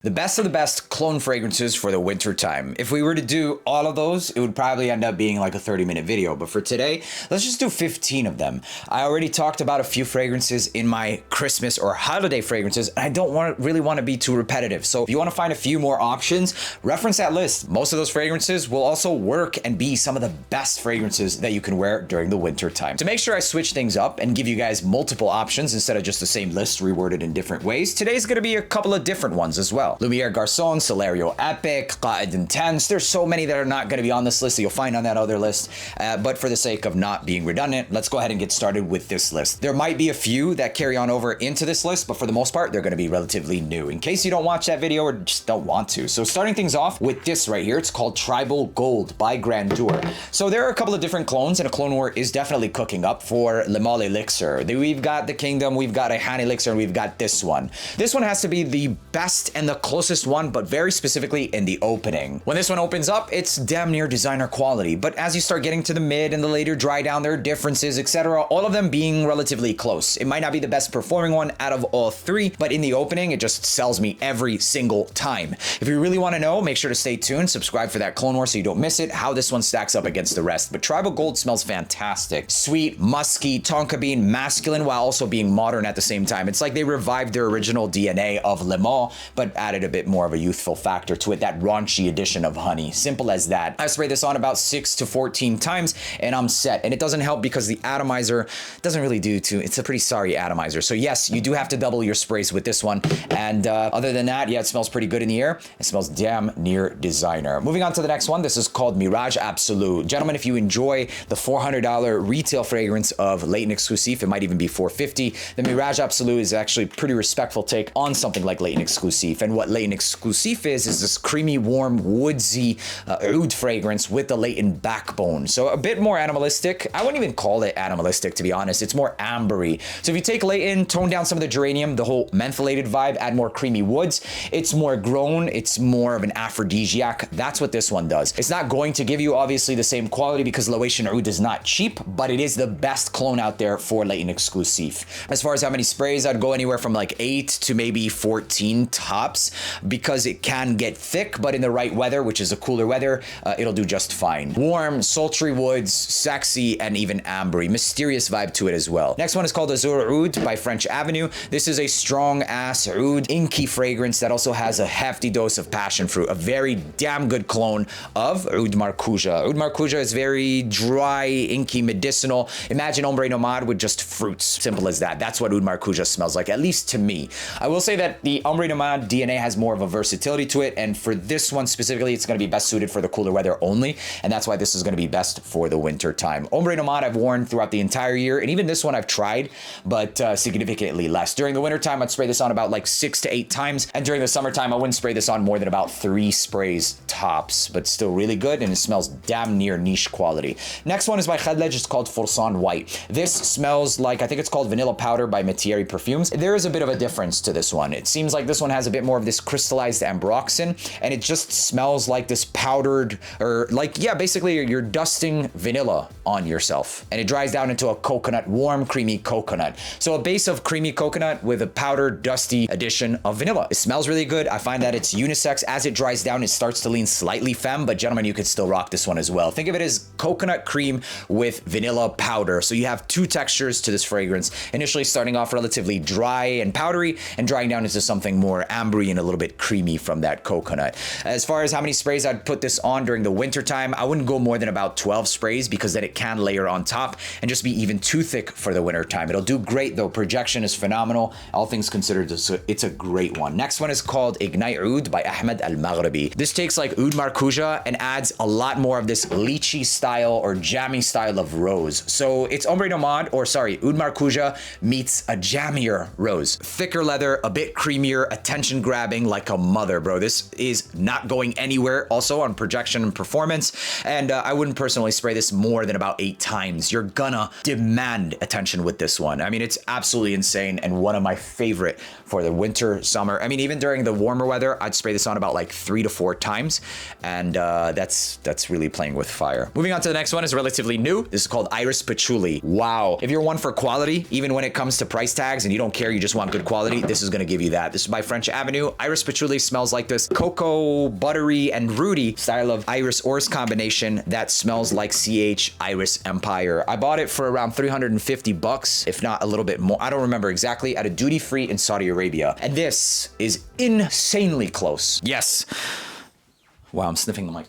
The best of the best cologne fragrances for the winter time. If we were to do all of those, it would probably end up being like a 30-minute video. But for today, let's just do 15 of them. I already talked about a few fragrances in my Christmas or holiday fragrances, and I don't really want to be too repetitive. So if you want to find a few more options, reference that list. Most of those fragrances will also work and be some of the best fragrances that you can wear during the winter time. To make sure I switch things up and give you guys multiple options instead of just the same list reworded in different ways, today's going to be a couple of different ones as well. Lumiere Garçon, Celerio Epic, Qaed Intense. There's so many that are not going to be on this list that you'll find on that other list. But for the sake of not being redundant, let's go ahead and get started with this list. There might be a few that carry on over into this list, but for the most part, they're going to be relatively new in case you don't watch that video or just don't want to. So starting things off with this right here, it's called Tribal Gold by Grandeur. So there are a couple of different clones, and a clone war is definitely cooking up for Le Male Elixir. We've got the Kingdom, we've got a Han Elixir, and we've got this one. This one has to be the best and the closest one, but very specifically in the opening. When this one opens up, it's damn near designer quality, but as you start getting to the mid and the later dry down, there are differences, etc., all of them being relatively close. It might not be the best performing one out of all three, but in the opening, it just sells me every single time. If you really want to know, make sure to stay tuned, subscribe for that Clone War so you don't miss it, how this one stacks up against the rest. But Tribal Gold smells fantastic. Sweet, musky, tonka bean, masculine, while also being modern at the same time. It's like they revived their original DNA of Le Male, but added a bit more of a youthful factor to it, that raunchy addition of honey. Simple as that. I spray this on about 6 to 14 times and I'm set. And it doesn't help because the atomizer doesn't really do too. It's a pretty sorry atomizer. So yes, you do have to double your sprays with this one. And other than that, yeah, it smells pretty good in the air. It smells damn near designer. Moving on to the next one. This is called Mirage Absolu. Gentlemen, if you enjoy the $400 retail fragrance of Latent Exclusive, it might even be $450. The Mirage Absolu is actually a pretty respectful take on something like Latent Exclusive. And what Latent Exclusive is this creamy, warm, woodsy oud fragrance with the latent backbone. So a bit more animalistic. I wouldn't even call it animalistic, to be honest. It's more ambery. So if you take latent, tone down some of the geranium, the whole mentholated vibe, add more creamy woods, it's more grown, it's more of an aphrodisiac. That's what this one does. It's not going to give you obviously the same quality because L'Ocean Oud is not cheap, but it is the best clone out there for Latent Exclusive. As far as how many sprays, I'd go anywhere from like 8 to maybe 14 tops because it can get thick, but in the right weather, which is a cooler weather, it'll do just fine. Warm, sultry woods, sexy, and even ambery. Mysterious vibe to it as well. Next one is called Azur Oud by French Avenue. This is a strong ass oud, inky fragrance that also has a hefty dose of passion fruit. A very damn good clone of Oud Marcuja. Oud Marcuja is very dry, inky, medicinal. Imagine Ombre Nomade with just fruits. Simple as that. That's what Oud Marcuja smells like, at least to me. I will say that the Ombre Nomade DNA has more of a versatility to it, and for this one specifically, it's going to be best suited for the cooler weather only, and that's why this is going to be best for the winter time. Ombre Nomade I've worn throughout the entire year, and even this one I've tried, but significantly less. During the winter time, I'd spray this on about like 6 to 8 times, and during the summertime, I wouldn't spray this on more than about 3 sprays tops, but still really good, and it smells damn near niche quality. Next one is by Khadlej. It's called Forsan White. This smells like, I think it's called Vanilla Powder by Métieri Perfumes. There is a bit of a difference to this one. It seems like this one has a bit more of this crystallized ambroxan, and it just smells like this powdered, or like, yeah, basically you're dusting vanilla on yourself, and it dries down into a coconut, warm, creamy coconut. So a base of creamy coconut with a powdered, dusty addition of vanilla. It smells really good. I find that it's unisex. As it dries down, it starts to lean slightly femme, but gentlemen, you could still rock this one as well. Think of it as coconut cream with vanilla powder. So you have 2 textures to this fragrance, initially starting off relatively dry and powdery, and drying down into something more ambery and a little bit creamy from that coconut. As far as how many sprays I'd put this on during the winter time, I wouldn't go more than about 12 sprays because then it can layer on top and just be even too thick for the winter time. It'll do great though. Projection is phenomenal. All things considered, it's a great one. Next one is called Ignite Oud by Ahmed Al Maghribi. This takes like Oud Marcuja and adds a lot more of this lychee style or jammy style of rose. So it's Ombre Nomade, or sorry, Oud Marcuja meets a jammier rose. Thicker leather, a bit creamier, attention grabbing like a mother, bro. This is not going anywhere also on projection and performance, and I wouldn't personally spray this more than about 8 times. You're gonna demand attention with this one. I mean, it's absolutely insane and one of my favorite for the winter, summer. I mean, even during the warmer weather, I'd spray this on about like 3 to 4 times, and that's really playing with fire. Moving on to the next one is relatively new. This is called Iris Patchouli. Wow. If you're one for quality, even when it comes to price tags and you don't care, you just want good quality, this is gonna give you that. This is by French Avenue. you. Iris Patchouli smells like this cocoa, buttery, and rooty style of Iris Ors combination that smells like CH Iris Empire. I bought it for around 350 bucks, if not a little bit more. I don't remember exactly, at a duty free in Saudi Arabia. And this is insanely close. Yes. Wow, I'm sniffing the mic.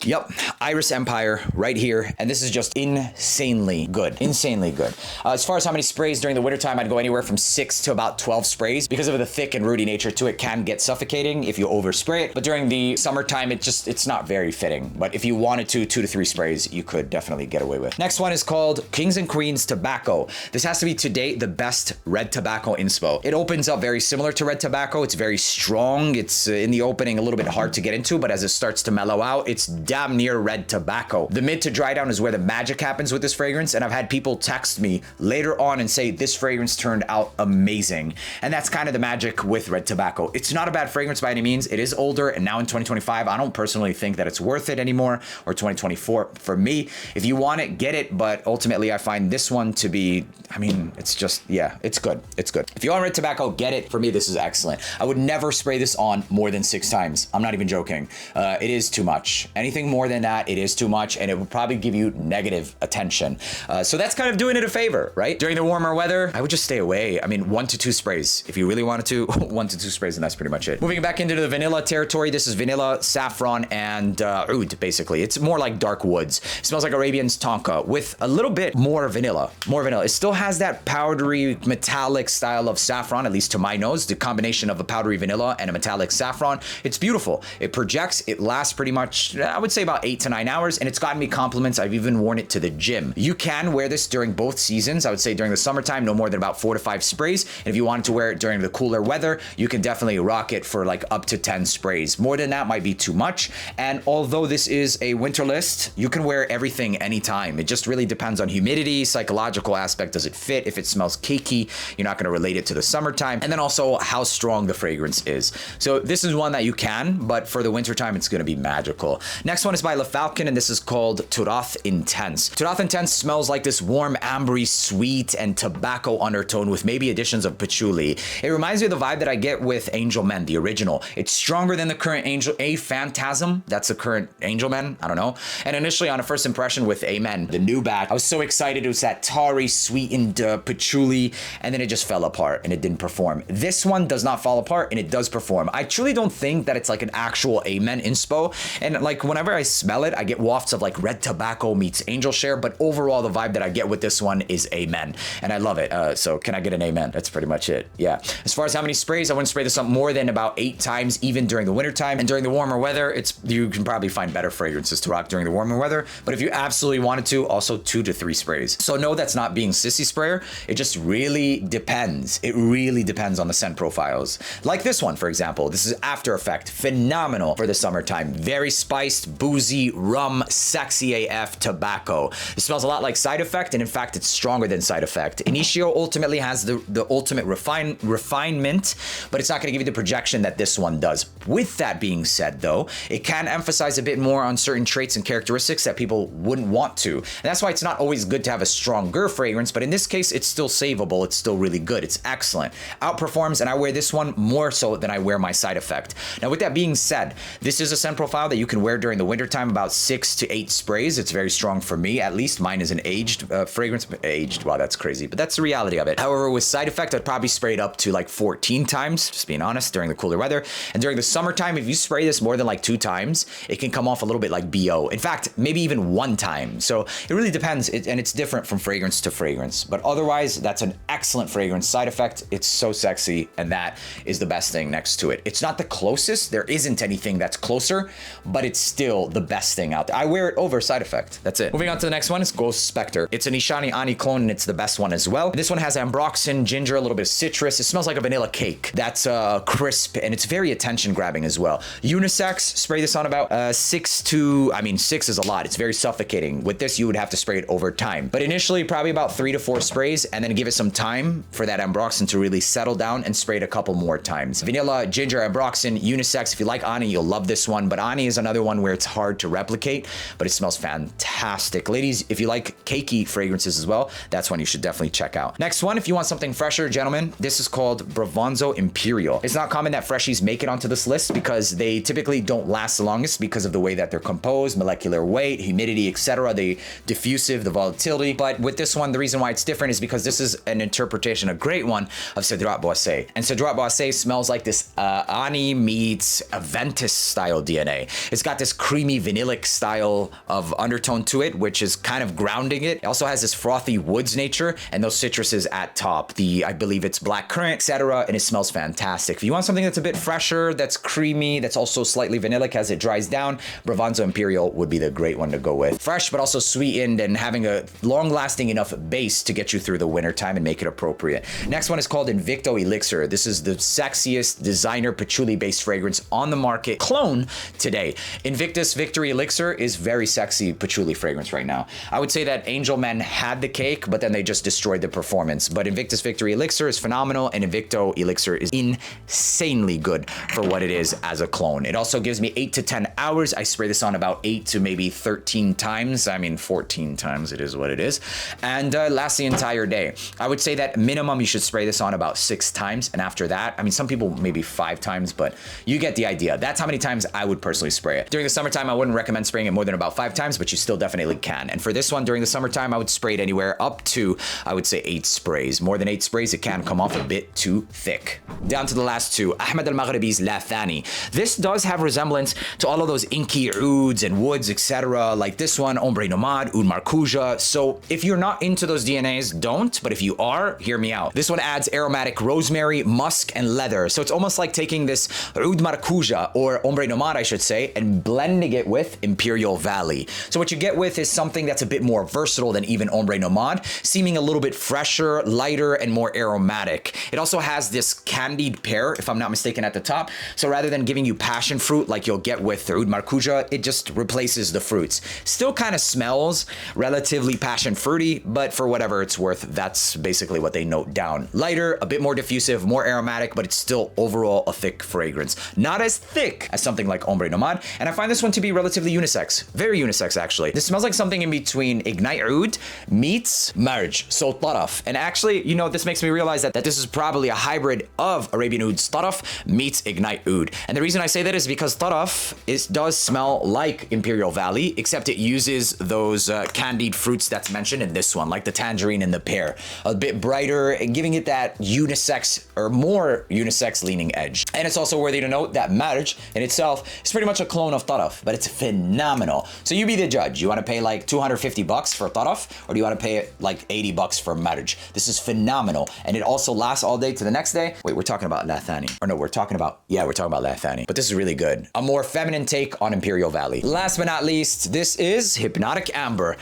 Yep, Iris Empire right here, and this is just insanely good, insanely good. As far as how many sprays during the wintertime, I'd go anywhere from 6 to about 12 sprays. Because of the thick and rooty nature to it, can get suffocating if you overspray it, but during the summertime, it's not very fitting. But if you wanted to, 2 to 3 sprays, you could definitely get away with. Next one is called Kings and Queens Tobacco. This has to be to date the best red tobacco inspo. It opens up very similar to red tobacco. It's very strong. It's in the opening a little bit hard to get into, but as it starts to mellow out, it's damn near red tobacco. The mid to dry down is where the magic happens with this fragrance, and I've had people text me later on and say this fragrance turned out amazing. And that's kind of the magic with red tobacco. It's not a bad fragrance by any means. It is older, and now in 2025, I don't personally think that it's worth it anymore, or 2024 for me. If you want it, get it, but ultimately I find this one to be, I mean, it's just, yeah, it's good. It's good. If you want red tobacco, get it. For me, this is excellent. I would never spray this on more than 6 times. I'm not even joking. It is too much. Anything more than that, it is too much, and it would probably give you negative attention. So that's kind of doing it a favor, right? During the warmer weather, I would just stay away. I mean, 1 to 2 sprays. If you really wanted to, 1 to 2 sprays, and that's pretty much it. Moving back into the vanilla territory, this is vanilla, saffron, and oud, basically. It's more like dark woods. It smells like Arabian's tonka with a little bit more vanilla. More vanilla. It still has that powdery, metallic style of saffron, at least to my nose. The combination of a powdery vanilla and a metallic saffron. It's beautiful. It projects. It lasts pretty much, I would say about 8 to 9 hours, and it's gotten me compliments. I've even worn it to the gym. You can wear this during both seasons. I would say during the summertime, no more than about 4 to 5 sprays. And if you wanted to wear it during the cooler weather, you can definitely rock it for like up to 10 sprays. More than that might be too much. And although this is a winter list, you can wear everything anytime. It just really depends on humidity, psychological aspect. Does it fit? If it smells cakey, you're not going to relate it to the summertime. And then also how strong the fragrance is. So this is one that you can, but for the wintertime, it's going to be magical. Next one is by La Falcon, and this is called Turath Intense. Turath Intense smells like this warm, ambery, sweet, and tobacco undertone with maybe additions of patchouli. It reminds me of the vibe that I get with Angel Men, the original. It's stronger than the current Angel A Phantasm. That's the current Angel Men. I don't know. And initially, on a first impression with Amen, the new batch, I was so excited. It was that tarry, sweetened patchouli, and then it just fell apart and it didn't perform. This one does not fall apart, and it does perform. I truly don't think that it's like an actual Amen inspo. And like whenever I smell it, I get wafts of like red tobacco meets angel share, but overall the vibe that I get with this one is amen, and I love it. So can I get an amen? That's pretty much it. Yeah. As far as how many sprays, I wouldn't spray this up more than about 8 times, even during the winter time. And during the warmer weather, you can probably find better fragrances to rock during the warmer weather. But if you absolutely wanted to, also 2 to 3 sprays. So no, that's not being sissy sprayer. It just really depends. It really depends on the scent profiles. Like this one, for example. This is After Effect. Phenomenal for the summertime. Very spiced, boozy, rum, sexy AF tobacco. It smells a lot like Side Effect, and in fact, it's stronger than Side Effect. Initio ultimately has the ultimate refinement, but it's not going to give you the projection that this one does. With that being said, though, it can emphasize a bit more on certain traits and characteristics that people wouldn't want to. And that's why it's not always good to have a stronger fragrance, but in this case, it's still savable. It's still really good. It's excellent. Outperforms, and I wear this one more so than I wear my Side Effect. Now, with that being said, this is a scent profile that you can wear during the wintertime, about 6 to 8 sprays. It's very strong for me, at least. Mine is an aged fragrance. Aged, wow, that's crazy, but that's the reality of it. However, with Side Effect, I'd probably spray it up to like 14 times, just being honest, during the cooler weather. And during the summertime, if you spray this more than like 2 times, it can come off a little bit like BO. In fact, maybe even 1 time. So it really depends, and it's different from fragrance to fragrance. But otherwise, that's an excellent fragrance. Side Effect, it's so sexy, and that is the best thing next to it. It's not the closest. There isn't anything that's closer, but it's still the best thing out there. I wear it over Side Effect. That's it. Moving on to the next one, it's Ghost Spectre. It's an Ishani Ani clone, and it's the best one as well. This one has ambroxan, ginger, a little bit of citrus. It smells like a vanilla cake. That's crisp, and it's very attention grabbing as well. Unisex, spray this on about 6 to, I mean, 6 is a lot. It's very suffocating. With this, you would have to spray it over time. But initially, probably about 3 to 4 sprays, and then give it some time for that ambroxan to really settle down, and spray it a couple more times. Vanilla, ginger, ambroxan, unisex. If you like Ani, you'll love this one. But Ani is another one where it's it's hard to replicate, but it smells fantastic. Ladies, if you like cakey fragrances as well, that's one you should definitely check out. Next one, if you want something fresher, gentlemen, this is called Bravanzo Imperial. It's not common that freshies make it onto this list because they typically don't last the longest because of the way that they're composed, molecular weight, humidity, etc. The diffusive, the volatility. But with this one, the reason why it's different is because this is an interpretation, a great one, of Cedrat Boissé. And Cedrat Boissé smells like this Ani meets Aventus style DNA. It's got this creamy vanillic style of undertone to it, which is kind of grounding it. It also has this frothy woods nature and those citruses at top. I believe it's black currant, etc. And it smells fantastic. If you want something that's a bit fresher, that's creamy, that's also slightly vanillic as it dries down, Bravanzo Imperial would be the great one to go with. Fresh, but also sweetened and having a long-lasting enough base to get you through the winter time and make it appropriate. Next one is called Invicto Elixir. This is the sexiest designer patchouli-based fragrance on the market, clone, today. Invictus Victory Elixir is very sexy patchouli fragrance right now. I would say that Angel Men had the cake, but then they just destroyed the performance. But Invictus Victory Elixir is phenomenal, and Invicto Elixir is insanely good for what it is as a clone. It also gives me 8 to 10 hours. I spray this on about 8 to maybe 13 times. I mean, 14 times, it is what it is. And lasts the entire day. I would say that minimum you should spray this on about 6 times. And after that, I mean, some people maybe 5 times, but you get the idea. That's how many times I would personally spray it. During the summertime, I wouldn't recommend spraying it more than about 5 times, but you still definitely can. And for this one, during the summertime, I would spray it anywhere up to, I would say, 8 sprays. More than 8 sprays, it can come off a bit too thick. Down to the last two, Ahmed Al-Maghribi's La Thani. This does have resemblance to all of those inky ouds and woods, etc. Like this one, Ombre Nomad, Oud Marcuja. So if you're not into those DNAs, don't. But if you are, hear me out. This one adds aromatic rosemary, musk, and leather. So it's almost like taking this Oud Marcuja, or Ombre Nomad, I should say, and blending it with Imperial Valley. So what you get with is something that's a bit more versatile than even Ombre Nomad, seeming a little bit fresher, lighter, and more aromatic. It also has this candied pear, if I'm not mistaken, at the top. So rather than giving you passion fruit like you'll get with Oud Marcuja, it just replaces the fruits. Still kind of smells relatively passion fruity, but for whatever it's worth, that's basically what they note down. Lighter, a bit more diffusive, more aromatic, but it's still overall a thick fragrance. Not as thick as something like Ombre Nomad, and I find this one to be relatively unisex. Very unisex, actually. This smells like something in between Ignite Oud meets Marj, so Taraf. And actually, you know, this makes me realize that this is probably a hybrid of Arabian Oud's Taraf meets Ignite Oud. And the reason I say that is because Taraf does smell like Imperial Valley, except it uses those candied fruits that's mentioned in this one, like the tangerine and the pear. A bit brighter, and giving it that unisex, or more unisex leaning edge. And it's also worthy to note that Marj in itself is pretty much a clone of Taraf, but it's phenomenal. So you be the judge. You want to pay like 250 bucks for Taraf, or do you want to pay like 80 bucks for Marj? This is phenomenal, and it also lasts all day to the next day. Wait, we're talking about La Thani. Or no, we're talking about La Thani. But this is really good. A more feminine take on Imperial Valley. Last but not least, this is Hypnotic Amber.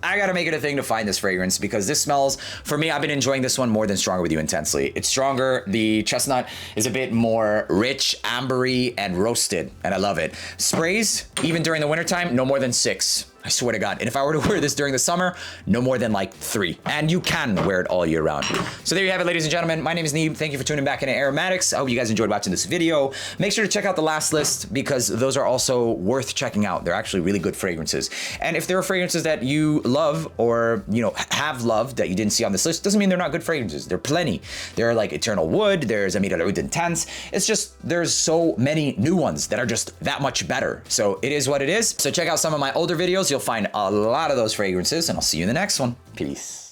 I gotta make it a thing to find this fragrance because this smells, for me, I've been enjoying this one more than Stronger With You Intensely. It's stronger, the chestnut is a bit more rich, ambery, and roasted, and I love it. Sprays, even during the wintertime, no more than 6. I swear to God. And if I were to wear this during the summer, no more than like 3. And you can wear it all year round. So there you have it, ladies and gentlemen. My name is Neeb. Thank you for tuning back into AROMATIX. I hope you guys enjoyed watching this video. Make sure to check out the last list because those are also worth checking out. They're actually really good fragrances. And if there are fragrances that you love or, you know, have loved that you didn't see on this list, doesn't mean they're not good fragrances. There are plenty. There are like Eternal Wood. There's Amir Al-Oud Intense. It's just, there's so many new ones that are just that much better. So it is what it is. So check out some of my older videos. You'll find a lot of those fragrances, and I'll see you in the next one. Peace.